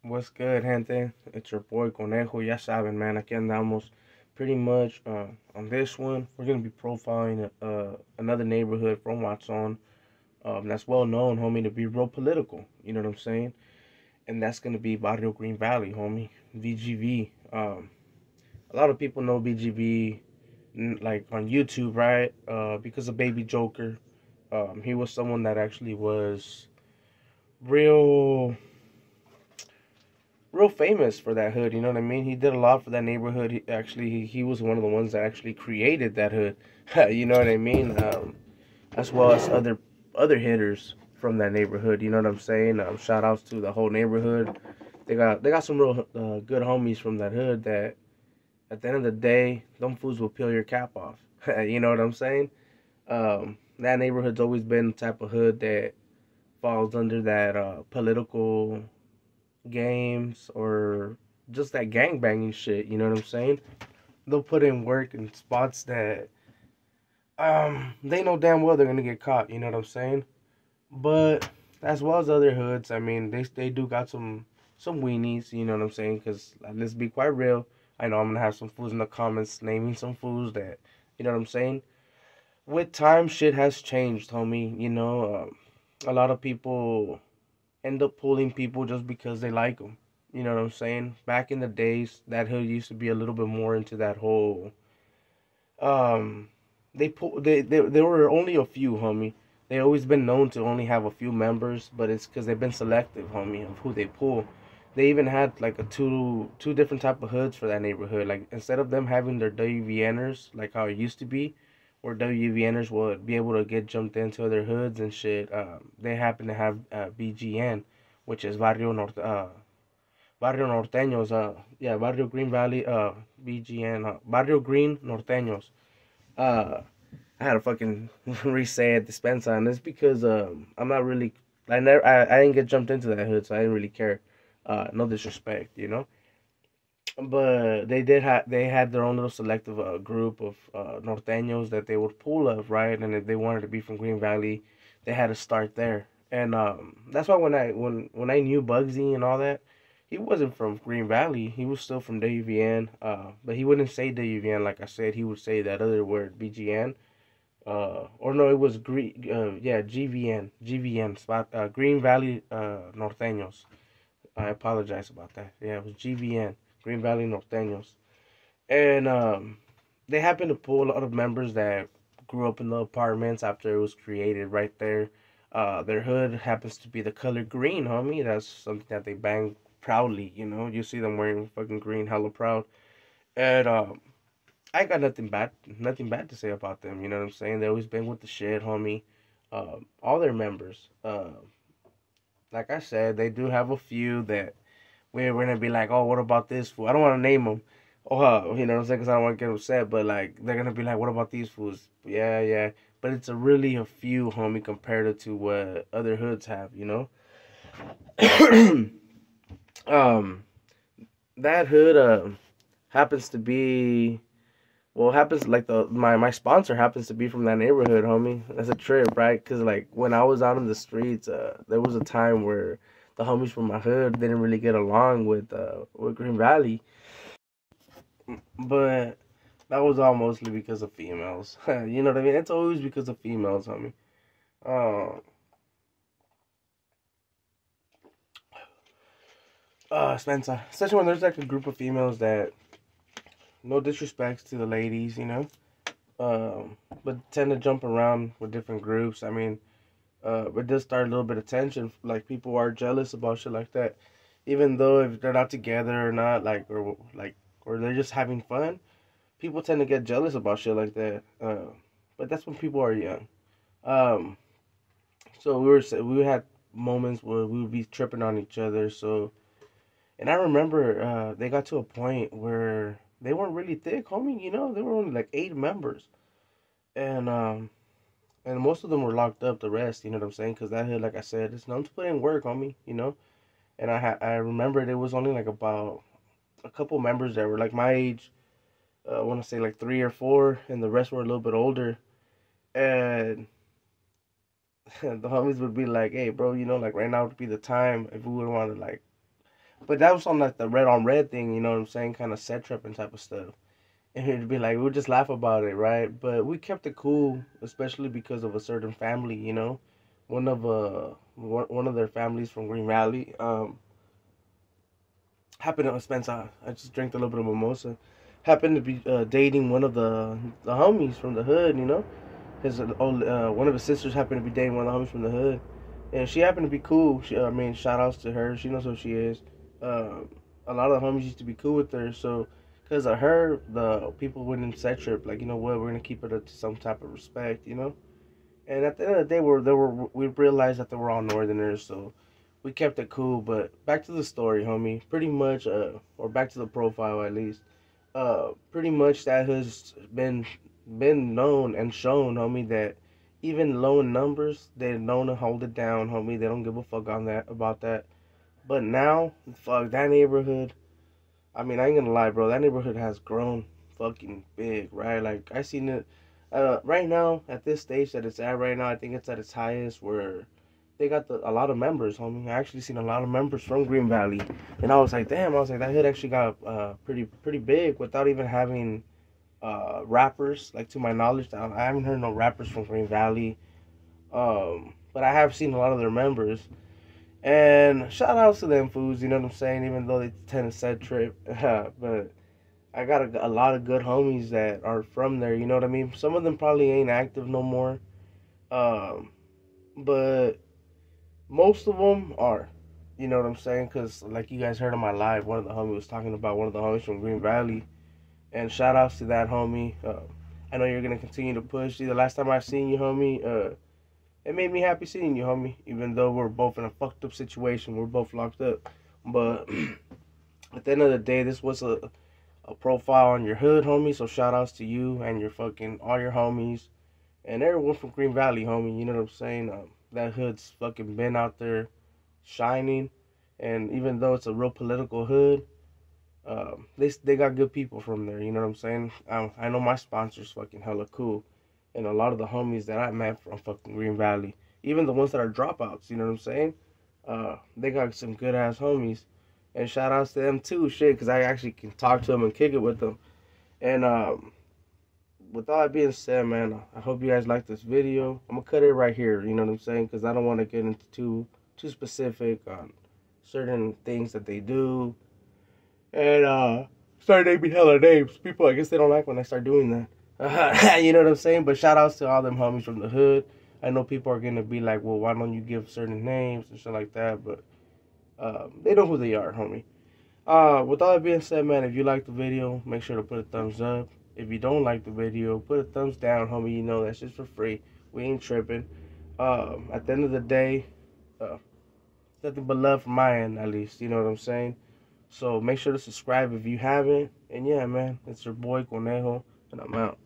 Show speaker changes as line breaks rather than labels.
What's good, gente? It's your boy Conejo. Ya saben, man. Aquí andamos pretty much on this one. We're going to be profiling another neighborhood from Watson that's well known, homie, to be real political. You know what I'm saying? And that's going to be Varrio Green Valley, homie. VGV. A lot of people know BGV like on YouTube, right? Because of Baby Joker. He was someone that actually was real real famous for that hood. You know what I mean? He did a lot for that neighborhood. He was one of the ones that actually created that hood. You know what I mean? As well as other hitters from that neighborhood. You know what I'm saying? Shout outs to the whole neighborhood. They got some real good homies from that hood that at the end of the day, them fools will peel your cap off. You know what I'm saying? That neighborhood's always been the type of hood that falls under that political games or just that gang banging shit. You know what I'm saying? They'll put in work in spots that they know damn well they're gonna get caught. You know what I'm saying? But as well as other hoods, I mean, they do got some weenies. You know what I'm saying? Because let's be quite real. I know I'm gonna have some fools in the comments naming some fools that you know what I'm saying. With time, shit has changed, homie. A lot of people end up pulling people just because they like them. You know what I'm saying? Back in the days, that hood used to be a little bit more into that whole. Um, they were only a few, homie. They always been known to only have a few members, but it's because they've been selective, homie, of who they pull. They even had like a two different type of hoods for that neighborhood. Like instead of them having their WVNers like how it used to be, where WVNers would be able to get jumped into other hoods and shit. They happen to have BGN, which is Barrio Norteños. Barrio Green Valley. BGN. Barrio Green Norteños. Uh, I had to fucking re-say it, dispense on this because I'm not really. I didn't get jumped into that hood, so I didn't really care. No disrespect, you know. But they had their own little selective group of norteños that they would pull of, right? And if they wanted to be from Green Valley, they had to start there. And that's why when I knew Bugsy and all that, he wasn't from Green Valley. He was still from WVN. But he wouldn't say WVN like I said. He would say that other word BGN. Or no, it was GVN spot. Green Valley Norteños. I apologize about that. Yeah, it was GVN, Green Valley Norteños. And they happened to pull a lot of members that grew up in the apartments after it was created right there. Their hood happens to be the color green, homie. That's something that they bang proudly, you know. You see them wearing fucking green, hella proud. And I got nothing bad to say about them. You know what I'm saying? They always been with the shit, homie. All their members. Like I said, they do have a few that we're gonna be like, oh, what about this fool? I don't want to name them. Oh, you know what I'm saying? Because I don't want to get upset. But like, they're gonna be like, what about these fools? Yeah, yeah. But it's really a few, homie, compared to what other hoods have. You know. um, that hood happens to be happens like my sponsor happens to be from that neighborhood, homie. That's a trip, right? Because like when I was out in the streets, there was a time where the homies from my hood didn't really get along with Green Valley, but that was all mostly because of females. You know what I mean? It's always because of females, homie. Uh, Spencer, especially when there's like a group of females that, no disrespects to the ladies, you know, but tend to jump around with different groups. I mean, it does start a little bit of tension. Like people are jealous about shit like that, even though if they're not together or not, or they're just having fun. People tend to get jealous about shit like that. But that's when people are young. Um, so we had moments where we would be tripping on each other. So, and I remember they got to a point where they weren't really thick, homie. You know, they were only like 8 members, and most of them were locked up. The rest, you know what I'm saying? Because that hood, like I said, it's known to put in work, homie. You know, and I remembered it was only like about a couple members that were like my age. I want to say like 3 or 4, and the rest were a little bit older. And the homies would be like, "Hey, bro, you know, like right now would be the time if we would want to like But that was on like the red on red thing, you know what I'm saying? Kind of set tripping type of stuff. And it'd be like, we'll just laugh about it, right? But we kept it cool, especially because of a certain family, you know? One of their families from Green Valley, happened to spend time. I just drank a little bit of mimosa. Happened to be dating one of the homies from the hood, you know? His one of his sisters happened to be dating one of the homies from the hood, and she happened to be cool. I mean, shout outs to her. She knows who she is. Uh, a lot of the homies used to be cool with her, so because of her, the people went in set trip. Like, you know what, we're gonna keep it up to some type of respect, you know. And at the end of the day, we realized that they were all Northerners, so we kept it cool. But back to the story, homie. Pretty much, or back to the profile at least. Pretty much that has been known and shown, homie, that even low in numbers, they're known to hold it down, homie. They don't give a fuck on that about that. But now, fuck that neighborhood. I mean, I ain't gonna lie, bro. That neighborhood has grown fucking big, right? Like I seen it. Right now, at this stage that it's at right now, I think it's at its highest where they got a lot of members, homie. I actually seen a lot of members from Green Valley, and I was like, damn. I was like, that hood actually got pretty big without even having rappers. Like to my knowledge, I haven't heard no rappers from Green Valley. But I have seen a lot of their members. And shout outs to them fools, you know what I'm saying? Even though they tend to set trip, but I got a lot of good homies that are from there. You know what I mean? Some of them probably ain't active no more, um, but most of them are. You know what I'm saying? Cause like you guys heard on my live, one of the homies was talking about one of the homies from Green Valley, and shout outs to that homie. I know you're gonna continue to push. The last time I seen you, homie, it made me happy seeing you, homie. Even though we're both in a fucked up situation, we're both locked up. But at the end of the day, this was a profile on your hood, homie. So shout outs to you and your fucking all your homies and everyone from Green Valley, homie. You know what I'm saying? That hood's fucking been out there shining, and even though it's a real political hood, they got good people from there. You know what I'm saying? I know my sponsors fucking hella cool, and a lot of the homies that I met from fucking Green Valley, even the ones that are dropouts. You know what I'm saying? They got some good ass homies, and shout outs to them too, shit, because I actually can talk to them and kick it with them. And with all that being said, man, I hope you guys like this video. I'm gonna cut it right here. You know what I'm saying? Because I don't want to get into too specific on certain things that they do, and start naming hella names. People, I guess they don't like when I start doing that. You know what I'm saying? But shout outs to all them homies from the hood. I know people are gonna be like, well, why don't you give certain names and shit like that? But they know who they are, homie. With all that being said, man, if you like the video, make sure to put a thumbs up. If you don't like the video, put a thumbs down, homie. You know that's just for free. We ain't tripping. At the end of the day, nothing but love from my end, at least. You know what I'm saying? So make sure to subscribe if you haven't. And yeah, man, it's your boy Conejo, and I'm out.